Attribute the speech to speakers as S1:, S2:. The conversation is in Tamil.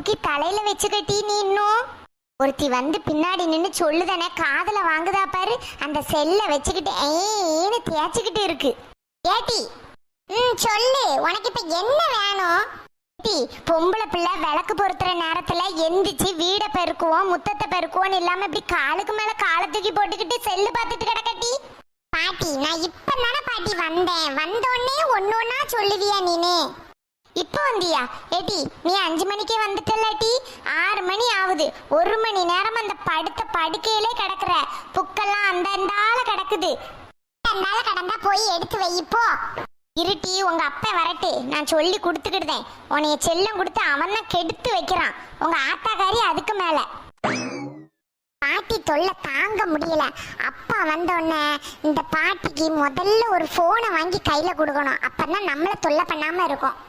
S1: தூக்கி தலையில வச்சுக்கட்டி நீ இன்னும் ஒருத்தி வந்து பின்னாடி நின்று சொல்லுதானே காதுல வாங்குதா பாரு அந்த செல்ல வச்சுக்கிட்டு ஏன்னு தேய்ச்சிக்கிட்டு இருக்கு. ஏட்டி சொல்லு உனக்கு இப்ப என்ன வேணும்? பொம்பளை பிள்ளை விளக்கு பொருத்துற நேரத்துல எந்திரிச்சு வீடை பெருக்குவோம் முத்தத்தை பெருக்குவோம் இல்லாம இப்படி காலுக்கு மேல காலை தூக்கி போட்டுக்கிட்டு செல்லு பார்த்துட்டு கிடக்கட்டி. பாட்டி நான் இப்ப தானே பாட்டி வந்தேன், வந்தோடனே ஒன்னு ஒன்னா சொல்லுவியா நீனு? இப்ப வந்தியா? ஏட்டி நீ 5 மணிக்கே வந்துட்டல்லாட்டி 6 மணி ஆகுது. 1 மணி நேரம் அந்த படுத்த படுக்கையிலே கிடக்குற புக்கெல்லாம் அந்தால கிடக்குது. அந்தால கடந்தா போய் எடுத்து வை. இப்போ இருட்டி உங்க அப்பா வரட்டு, நான் சொல்லி கொடுத்துக்கிட்டேன். உன்னைய செல்லம் கொடுத்து அவன் தான் கெடுத்து வைக்கிறான். உங்க ஆத்தாக்காரி அதுக்கு மேல. பாட்டி தொல்லை தாங்க முடியல. அப்பா வந்தோடனே இந்த பாட்டிக்கு முதல்ல ஒரு போனை வாங்கி கையில கொடுக்கணும். அப்பதான் நம்மள தொல்லை பண்ணாம இருக்கும்.